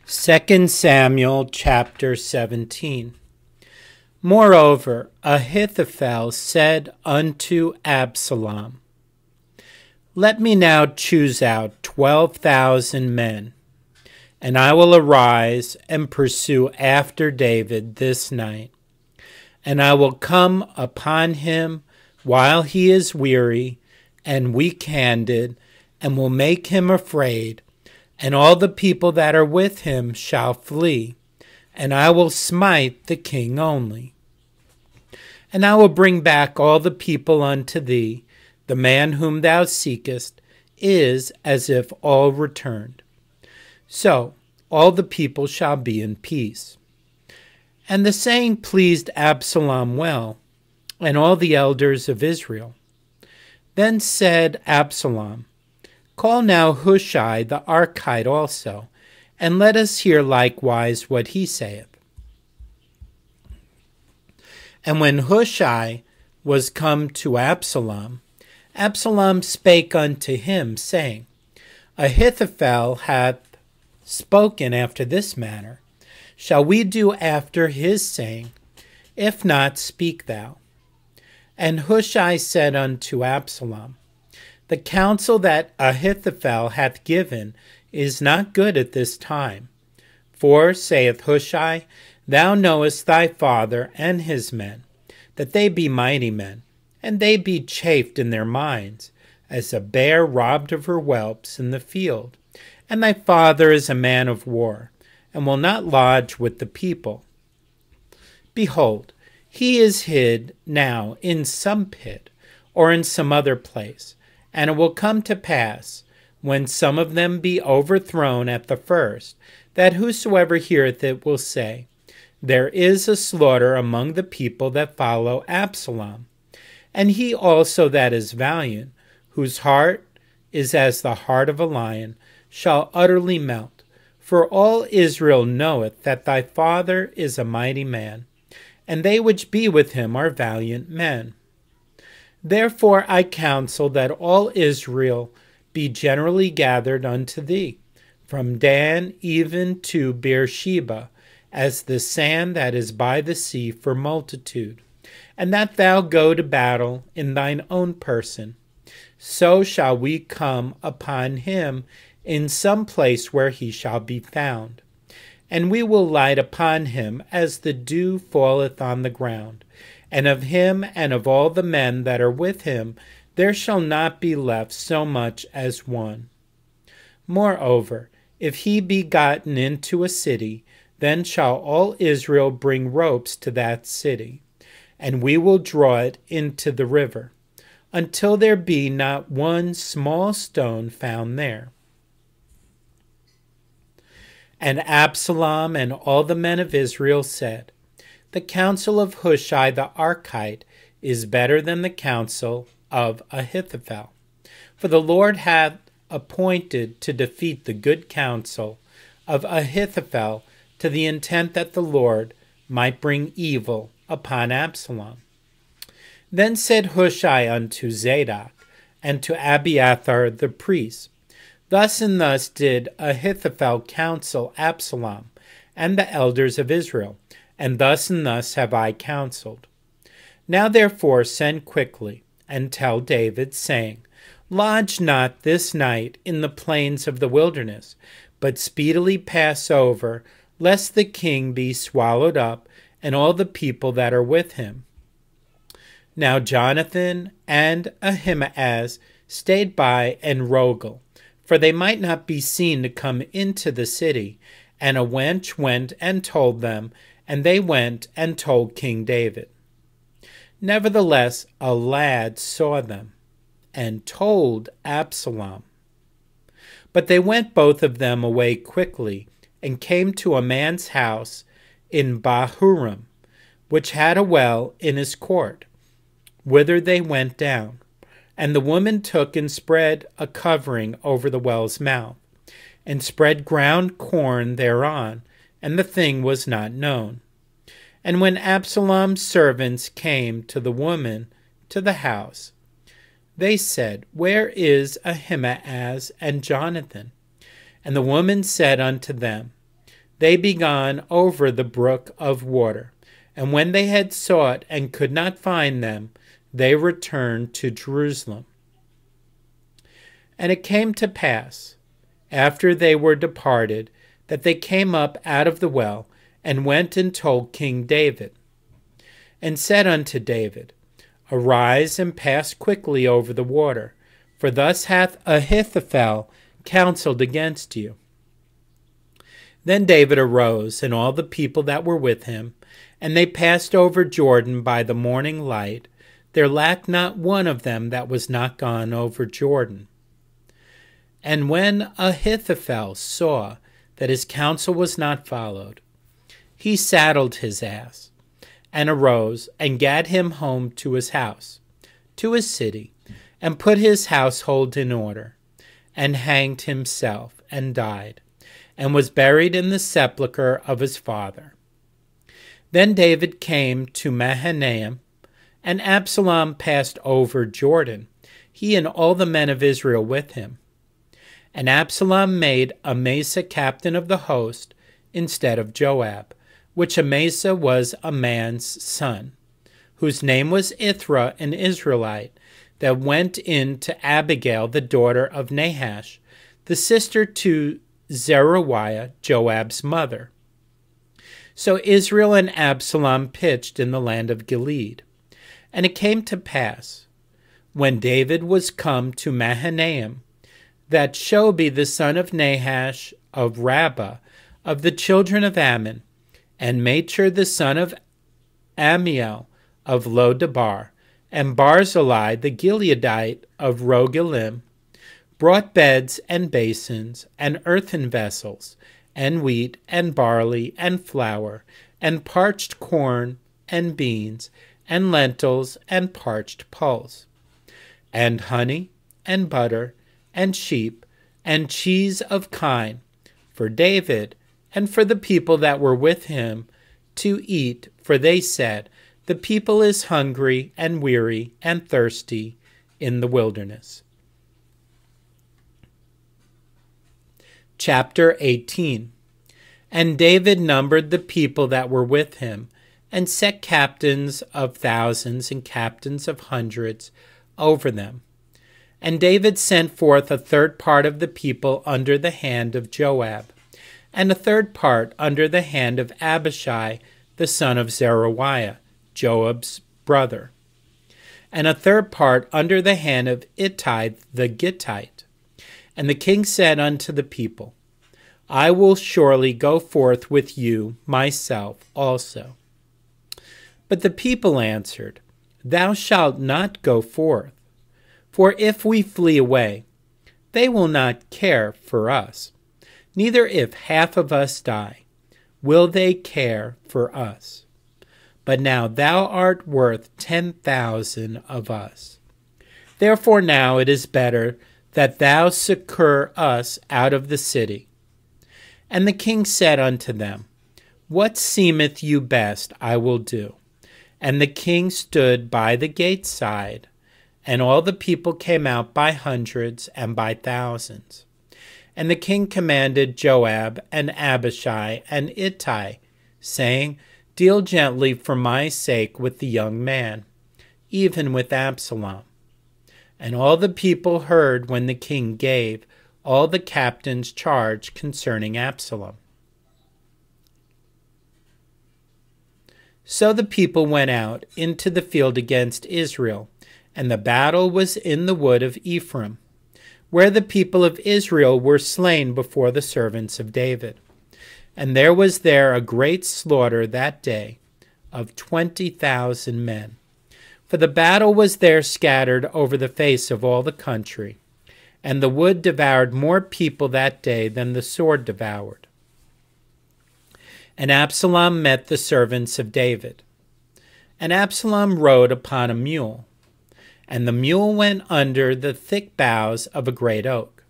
2 Samuel chapter 17. Moreover, Ahithophel said unto Absalom, Let me now choose out 12,000 men, and I will arise and pursue after David this night. And I will come upon him while he is weary and weak-handed, and will make him afraid, and all the people that are with him shall flee, and I will smite the king only. And I will bring back all the people unto thee. The man whom thou seekest is as if all returned. So all the people shall be in peace. And the saying pleased Absalom well, and all the elders of Israel. Then said Absalom, Call now Hushai the Archite also, and let us hear likewise what he saith. And when Hushai was come to Absalom, Absalom spake unto him, saying, Ahithophel hath spoken after this manner. Shall we do after his saying? If not, speak thou. And Hushai said unto Absalom, The counsel that Ahithophel hath given is not good at this time. For, saith Hushai, Thou knowest thy father and his men, that they be mighty men, and they be chafed in their minds, as a bear robbed of her whelps in the field. And thy father is a man of war, and will not lodge with the people. Behold, he is hid now in some pit, or in some other place. And it will come to pass, when some of them be overthrown at the first, that whosoever heareth it will say, There is a slaughter among the people that follow Absalom. And he also that is valiant, whose heart is as the heart of a lion, shall utterly melt. For all Israel knoweth that thy father is a mighty man, and they which be with him are valiant men. Therefore I counsel that all Israel be generally gathered unto thee, from Dan even to Beersheba, as the sand that is by the sea for multitude, and that thou go to battle in thine own person. So shall we come upon him in some place where he shall be found. And we will light upon him as the dew falleth on the ground. And of him and of all the men that are with him there shall not be left so much as one. Moreover, if he be gotten into a city, then shall all Israel bring ropes to that city, and we will draw it into the river, until there be not one small stone found there. And Absalom and all the men of Israel said, The counsel of Hushai the Archite is better than the counsel of Ahithophel. For the Lord hath appointed to defeat the good counsel of Ahithophel, to the intent that the Lord might bring evil upon Absalom. Then said Hushai unto Zadok and to Abiathar the priest, Thus and thus did Ahithophel counsel Absalom and the elders of Israel, and thus have I counseled. Now therefore send quickly, and tell David, saying, Lodge not this night in the plains of the wilderness, but speedily pass over, lest the king be swallowed up, and all the people that are with him. Now Jonathan and Ahimaaz stayed by and Rogel, for they might not be seen to come into the city. And a wench went and told them, and they went and told King David. Nevertheless, a lad saw them, and told Absalom. But they went both of them away quickly, and came to a man's house in Bahurim, which had a well in his court, whither they went down. And the woman took and spread a covering over the well's mouth, and spread ground corn thereon, and the thing was not known. And when Absalom's servants came to the woman to the house, they said, Where is Ahimaaz and Jonathan? And the woman said unto them, they be gone over the brook of water. And when they had sought and could not find them, they returned to Jerusalem. And it came to pass, after they were departed, that they came up out of the well, and went and told King David, and said unto David, Arise and pass quickly over the water, for thus hath Ahithophel counseled against you. Then David arose, and all the people that were with him, and they passed over Jordan by the morning light. There lacked not one of them that was not gone over Jordan. And when Ahithophel saw that his counsel was not followed, he saddled his ass, and arose, and gat him home to his house, to his city, and put his household in order, and hanged himself, and died, and was buried in the sepulchre of his father. Then David came to Mahanaim, and Absalom passed over Jordan, he and all the men of Israel with him. And Absalom made Amasa captain of the host instead of Joab, which Amasa was a man's son, whose name was Ithra, an Israelite, that went in to Abigail, the daughter of Nahash, the sister to Zeruiah, Joab's mother. So Israel and Absalom pitched in the land of Gilead. And it came to pass, when David was come to Mahanaim, that Shobi the son of Nahash of Rabbah, of the children of Ammon, and Machir the son of Ammiel of Lodabar, and Barzillai the Gileadite of Rogelim, brought beds and basins, and earthen vessels, and wheat, and barley, and flour, and parched corn, and beans, and lentils, and parched pulse, and honey, and butter, and sheep, and cheese of kine, for David, and for the people that were with him, to eat, for they said, The people is hungry, and weary, and thirsty in the wilderness. Chapter 18. And David numbered the people that were with him, and set captains of thousands and captains of hundreds over them. And David sent forth a third part of the people under the hand of Joab, and a third part under the hand of Abishai, the son of Zeruiah, Joab's brother, and a third part under the hand of Ittai the Gittite. And the king said unto the people, I will surely go forth with you myself also. But the people answered, Thou shalt not go forth. For if we flee away, they will not care for us. Neither if half of us die, will they care for us. But now thou art worth 10,000 of us. Therefore now it is better that thou succour us out of the city. And the king said unto them, What seemeth you best I will do. And the king stood by the gate side, and all the people came out by hundreds and by thousands. And the king commanded Joab and Abishai and Ittai, saying, Deal gently for my sake with the young man, even with Absalom. And all the people heard when the king gave all the captains charge concerning Absalom. So the people went out into the field against Israel, and the battle was in the wood of Ephraim, where the people of Israel were slain before the servants of David. And there was there a great slaughter that day of 20,000 men. For the battle was there scattered over the face of all the country, and the wood devoured more people that day than the sword devoured. And Absalom met the servants of David. And Absalom rode upon a mule, and the mule went under the thick boughs of a great oak,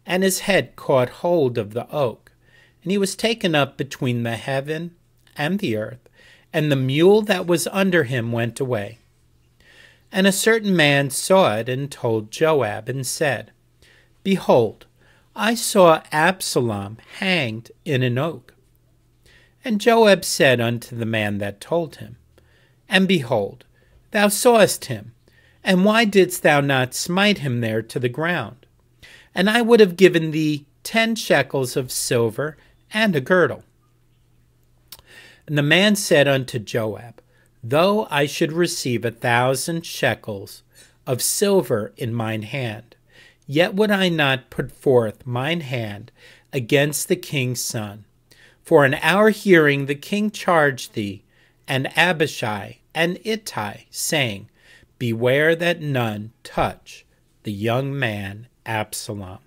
and his head caught hold of the oak, and he was taken up between the heaven and the earth, and the mule that was under him went away. And a certain man saw it, and told Joab, and said, Behold, I saw Absalom hanged in an oak. And Joab said unto the man that told him, And behold, thou sawest him, and why didst thou not smite him there to the ground? And I would have given thee 10 shekels of silver and a girdle. And the man said unto Joab, Though I should receive 1,000 shekels of silver in mine hand, yet would I not put forth mine hand against the king's son. For in our hearing the king charged thee, and Abishai, and Ittai, saying, Beware that none touch the young man Absalom.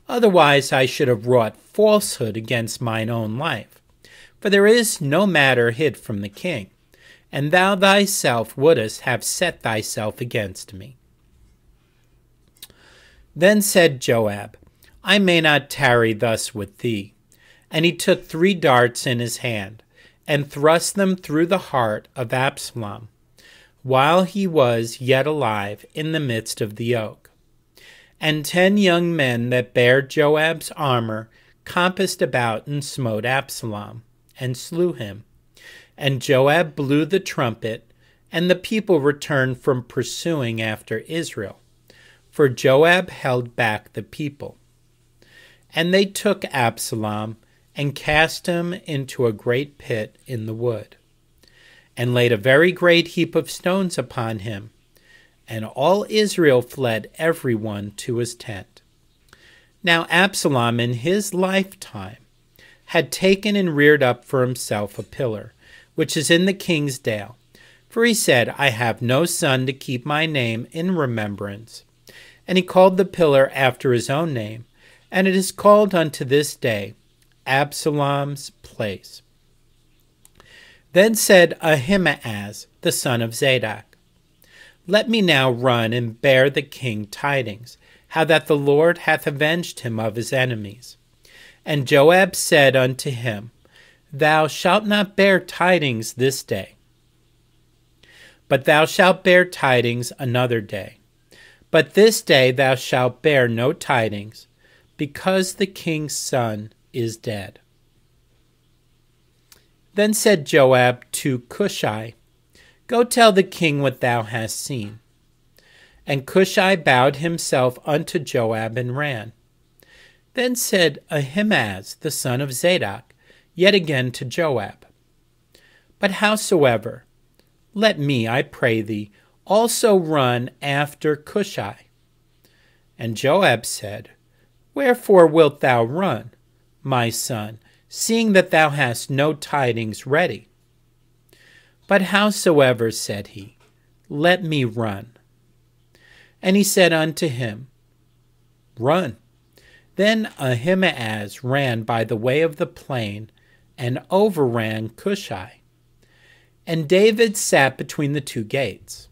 Otherwise I should have wrought falsehood against mine own life. For there is no matter hid from the king, and thou thyself wouldest have set thyself against me. Then said Joab, I may not tarry thus with thee. And he took 3 darts in his hand, and thrust them through the heart of Absalom, while he was yet alive in the midst of the oak. And 10 young men that bare Joab's armor compassed about and smote Absalom, and slew him. And Joab blew the trumpet, and the people returned from pursuing after Israel, for Joab held back the people. And they took Absalom, and cast him into a great pit in the wood, and laid a very great heap of stones upon him. And all Israel fled every one to his tent. Now Absalom in his lifetime had taken and reared up for himself a pillar, which is in the king's dale. For he said, I have no son to keep my name in remembrance. And he called the pillar after his own name, and it is called unto this day Absalom's place. Then said Ahimaaz, the son of Zadok, Let me now run and bear the king tidings, how that the Lord hath avenged him of his enemies. And Joab said unto him, Thou shalt not bear tidings this day, but thou shalt bear tidings another day. But this day thou shalt bear no tidings, because the king's son is dead. Then said Joab to Cushai, Go tell the king what thou hast seen. And Cushai bowed himself unto Joab and ran. Then said Ahimaaz the son of Zadok yet again to Joab, But howsoever, let me, I pray thee, also run after Cushai. And Joab said, Wherefore wilt thou run, my son, seeing that thou hast no tidings ready? But howsoever, said he, let me run. And he said unto him, Run. Then Ahimaaz ran by the way of the plain, and overran Cushai. And David sat between the 2 gates.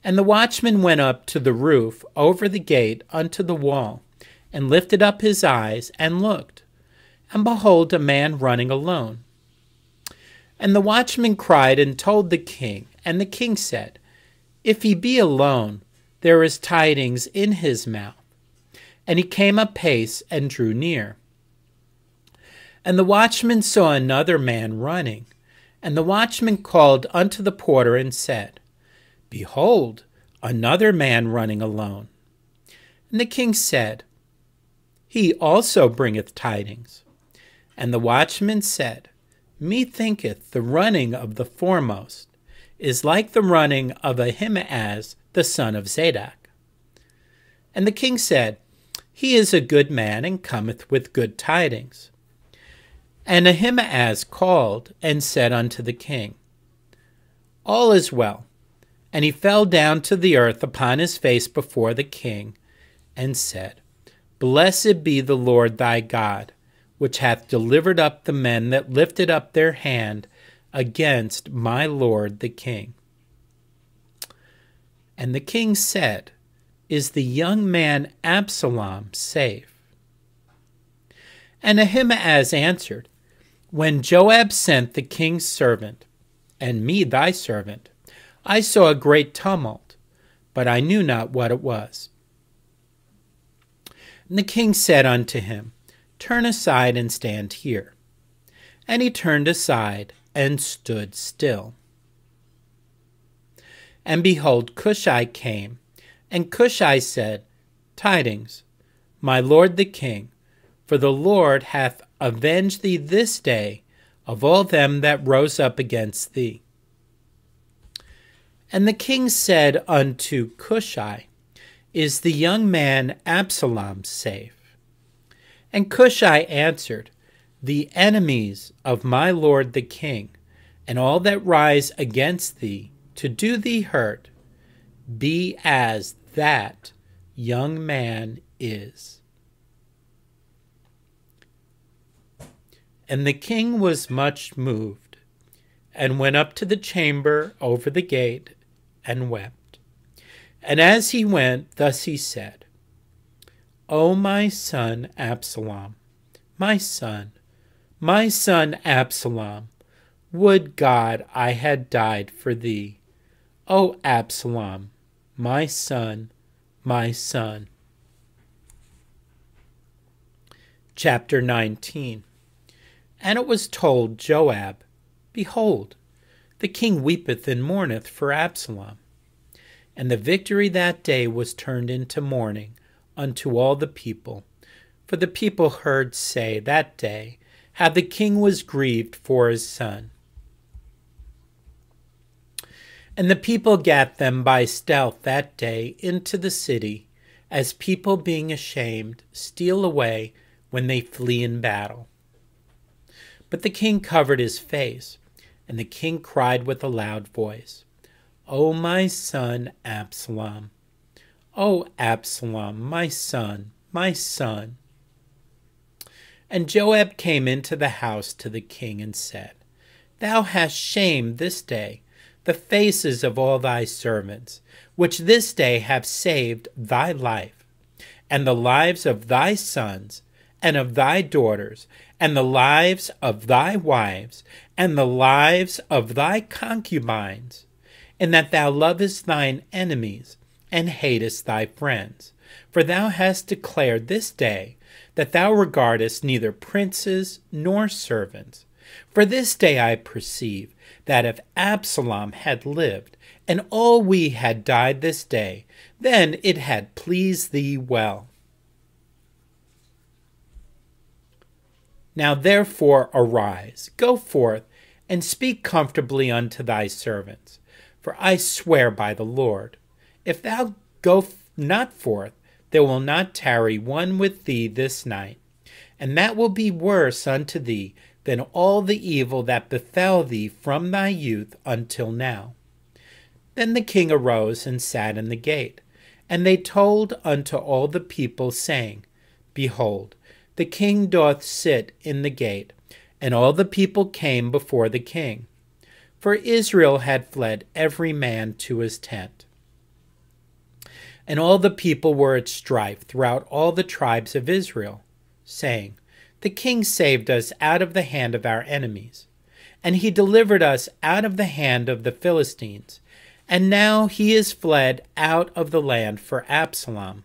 And the watchman went up to the roof over the gate unto the wall, and lifted up his eyes, and looked, and behold, a man running alone. And the watchman cried and told the king, and the king said, If he be alone, there is tidings in his mouth. And he came apace and drew near. And the watchman saw another man running, and the watchman called unto the porter and said, Behold, another man running alone. And the king said, He also bringeth tidings. And the watchman said, Methinketh the running of the foremost is like the running of Ahimaaz the son of Zadok. And the king said, He is a good man, and cometh with good tidings. And Ahimaaz called and said unto the king, All is well. And he fell down to the earth upon his face before the king, and said, Blessed be the Lord thy God, which hath delivered up the men that lifted up their hand against my lord the king. And the king said, Is the young man Absalom safe? And Ahimaaz answered, When Joab sent the king's servant, and me thy servant, I saw a great tumult, but I knew not what it was. And the king said unto him, Turn aside and stand here. And he turned aside and stood still. And behold, Cushai came, and Cushai said, Tidings, my lord the king, for the Lord hath avenged thee this day of all them that rose up against thee. And the king said unto Cushai, Is the young man Absalom safe? And Cushai answered, The enemies of my lord the king, and all that rise against thee to do thee hurt, be as that young man is. And the king was much moved, and went up to the chamber over the gate, and wept. And as he went, thus he said, O my son Absalom, my son Absalom, would God I had died for thee. O Absalom, my son, my son. Chapter 19. And it was told Joab, Behold, the king weepeth and mourneth for Absalom. And the victory that day was turned into mourning unto all the people. For the people heard say that day how the king was grieved for his son. And the people gat them by stealth that day into the city, as people being ashamed steal away when they flee in battle. But the king covered his face, and the king cried with a loud voice, O my son Absalom, O Absalom, my son, my son. And Joab came into the house to the king and said, Thou hast shamed this day the faces of all thy servants, which this day have saved thy life, and the lives of thy sons, and of thy daughters, and the lives of thy wives, and the lives of thy concubines, in that thou lovest thine enemies, and hatest thy friends. For thou hast declared this day that thou regardest neither princes nor servants. For this day I perceive that if Absalom had lived, and all we had died this day, then it had pleased thee well. Now therefore arise, go forth, and speak comfortably unto thy servants. For I swear by the Lord, if thou go not forth, there will not tarry one with thee this night, and that will be worse unto thee than all the evil that befell thee from thy youth until now. Then the king arose and sat in the gate, and they told unto all the people, saying, Behold, the king doth sit in the gate. And all the people came before the king. For Israel had fled every man to his tent. And all the people were at strife throughout all the tribes of Israel, saying, The king saved us out of the hand of our enemies, and he delivered us out of the hand of the Philistines, and now he is fled out of the land for Absalom.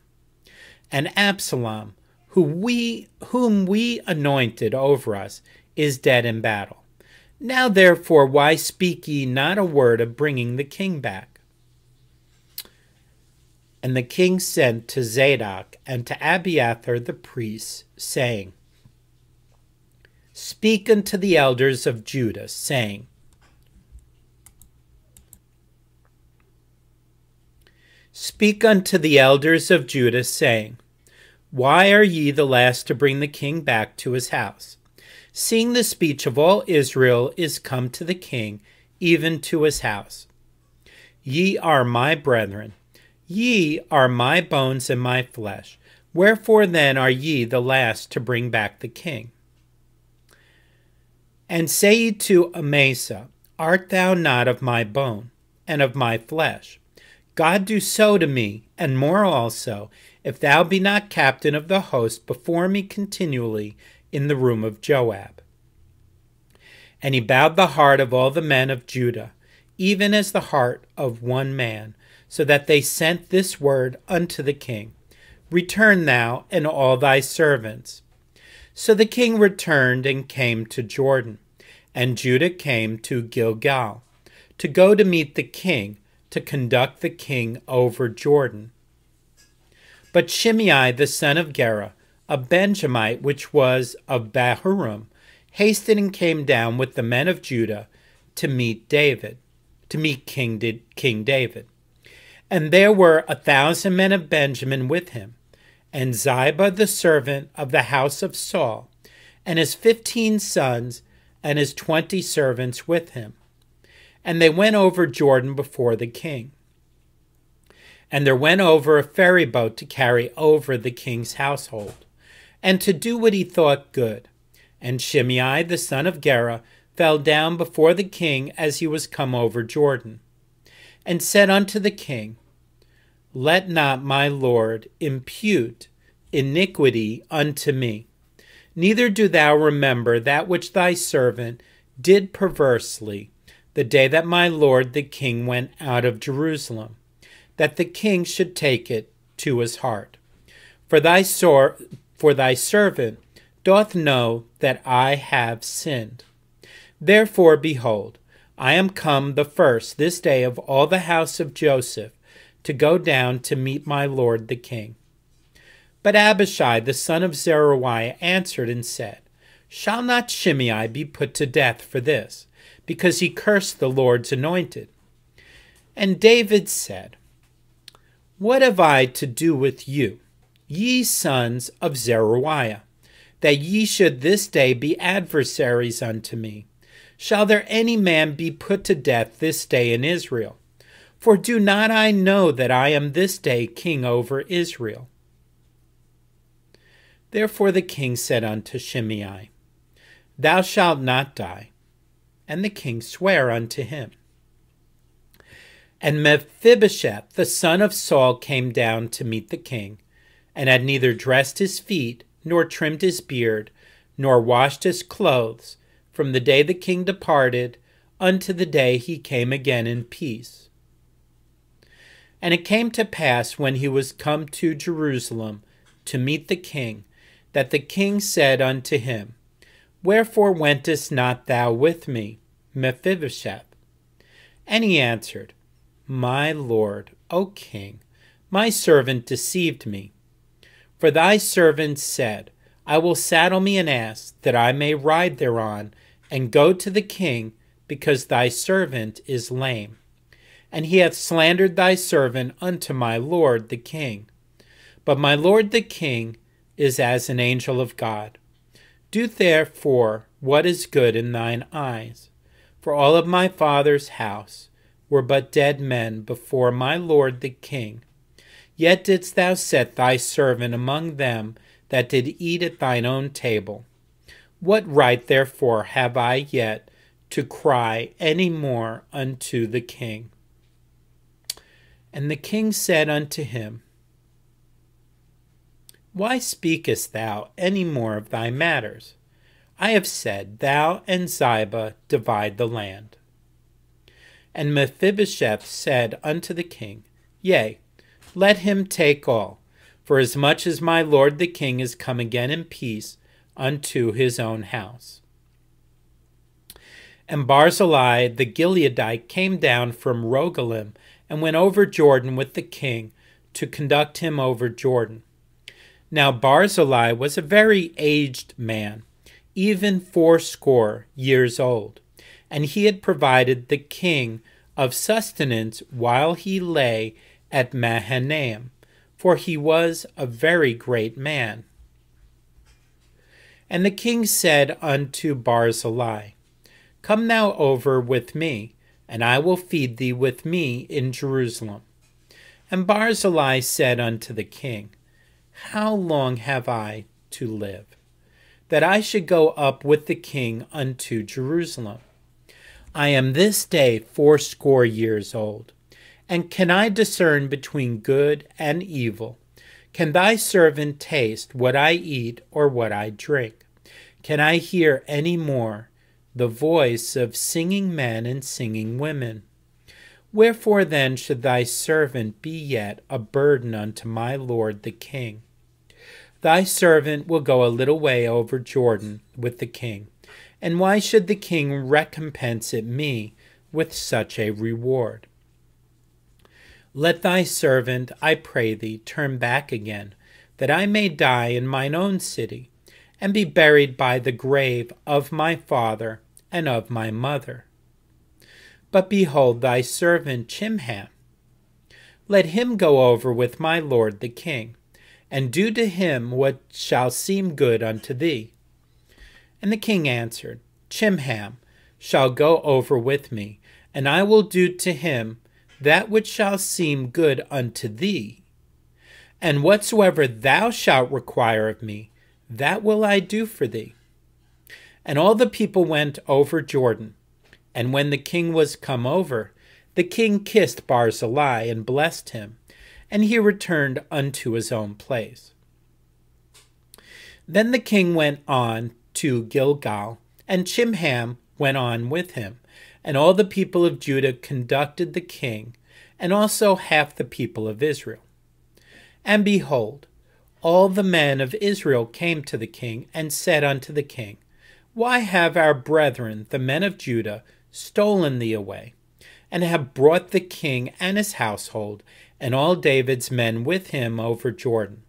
And Absalom, whom we anointed over us, is dead in battle. Now therefore why speak ye not a word of bringing the king back? And the king sent to Zadok and to Abiathar the priests, saying, Speak unto the elders of Judah, saying, Speak unto the elders of Judah, saying, Why are ye the last to bring the king back to his house, seeing the speech of all Israel is come to the king, even to his house? Ye are my brethren, ye are my bones and my flesh. Wherefore then are ye the last to bring back the king? And say ye to Amasa, Art thou not of my bone, and of my flesh? God do so to me, and more also, if thou be not captain of the host before me continually in the room of Joab. And he bowed the heart of all the men of Judah, even as the heart of one man, so that they sent this word unto the king, Return thou and all thy servants. So the king returned and came to Jordan, And Judah came to Gilgal, to go to meet the king, to conduct the king over Jordan. But Shimei the son of Gera, a Benjamite which was of Bahurim, hasted and came down with the men of Judah to meet King David. And there were 1,000 men of Benjamin with him, and Ziba the servant of the house of Saul, and his 15 sons, and his 20 servants with him. And they went over Jordan before the king. And there went over a ferry boat to carry over the king's household, and to do what he thought good. And Shimei the son of Gera fell down before the king as he was come over Jordan, and said unto the king, Let not my lord impute iniquity unto me, neither do thou remember that which thy servant did perversely the day that my lord the king went out of Jerusalem, that the king should take it to his heart. For thy servant doth know that I have sinned. Therefore, behold, I am come the first this day of all the house of Joseph to go down to meet my lord the king. But Abishai the son of Zeruiah answered and said, Shall not Shimei be put to death for this, because he cursed the Lord's anointed? And David said, What have I to do with you, ye sons of Zeruiah, that ye should this day be adversaries unto me? Shall there any man be put to death this day in Israel? For do not I know that I am this day king over Israel? Therefore the king said unto Shimei, Thou shalt not die. And the king sware unto him. And Mephibosheth the son of Saul came down to meet the king, and had neither dressed his feet, nor trimmed his beard, nor washed his clothes, from the day the king departed unto the day he came again in peace. And it came to pass, when he was come to Jerusalem to meet the king, that the king said unto him, Wherefore wentest not thou with me, Mephibosheth? And he answered, My lord, O king, my servant deceived me. For thy servant said, I will saddle me an ass, that I may ride thereon, and go to the king, because thy servant is lame. And he hath slandered thy servant unto my lord the king. But my lord the king is as an angel of God. Do therefore what is good in thine eyes. For all of my father's house were but dead men before my lord the king. Yet didst thou set thy servant among them that did eat at thine own table. What right therefore have I yet to cry any more unto the king? And the king said unto him, Why speakest thou any more of thy matters? I have said, Thou and Ziba divide the land. And Mephibosheth said unto the king, Yea, let him take all, for as much as my lord the king is come again in peace unto his own house. And Barzillai the Gileadite came down from Rogelim, and went over Jordan with the king, to conduct him over Jordan. Now Barzillai was a very aged man, even 80 years old, and he had provided the king of sustenance while he lay at Mahanaim, for he was a very great man. And the king said unto Barzillai, Come thou over with me, and I will feed thee with me in Jerusalem. And Barzillai said unto the king, How long have I to live, that I should go up with the king unto Jerusalem? I am this day 80 years old, and can I discern between good and evil? Can thy servant taste what I eat or what I drink? Can I hear any more the voice of singing men and singing women? Wherefore then should thy servant be yet a burden unto my lord the king? Thy servant will go a little way over Jordan with the king, And why should the king recompense it me with such a reward? Let thy servant, I pray thee, turn back again, that I may die in mine own city, and be buried by the grave of my father and of my mother. But behold thy servant Chimham. Let him go over with my lord the king, and do to him what shall seem good unto thee. And the king answered, Chimham shall go over with me, and I will do to him that which shall seem good unto thee. And whatsoever thou shalt require of me, that will I do for thee. And all the people went over Jordan. And when the king was come over, the king kissed Barzillai and blessed him, and he returned unto his own place. Then the king went on to Gilgal, and Chimham went on with him, and all the people of Judah conducted the king, and also half the people of Israel. And behold, all the men of Israel came to the king, and said unto the king, Why have our brethren, the men of Judah, stolen thee away, and have brought the king and his household, and all David's men with him over Jordan?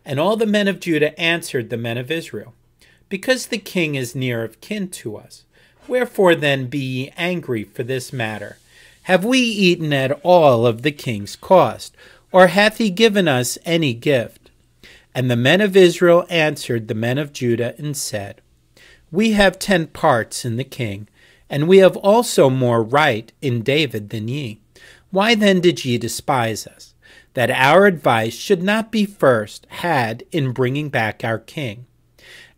And all the men of Judah answered the men of Israel, Because the king is near of kin to us. Wherefore then be ye angry for this matter? Have we eaten at all of the king's cost, or hath he given us any gift? And the men of Israel answered the men of Judah and said, We have 10 parts in the king, and we have also more right in David than ye. Why then did ye despise us, that our advice should not be first had in bringing back our king?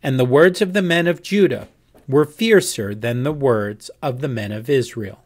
And the words of the men of Judah were fiercer than the words of the men of Israel.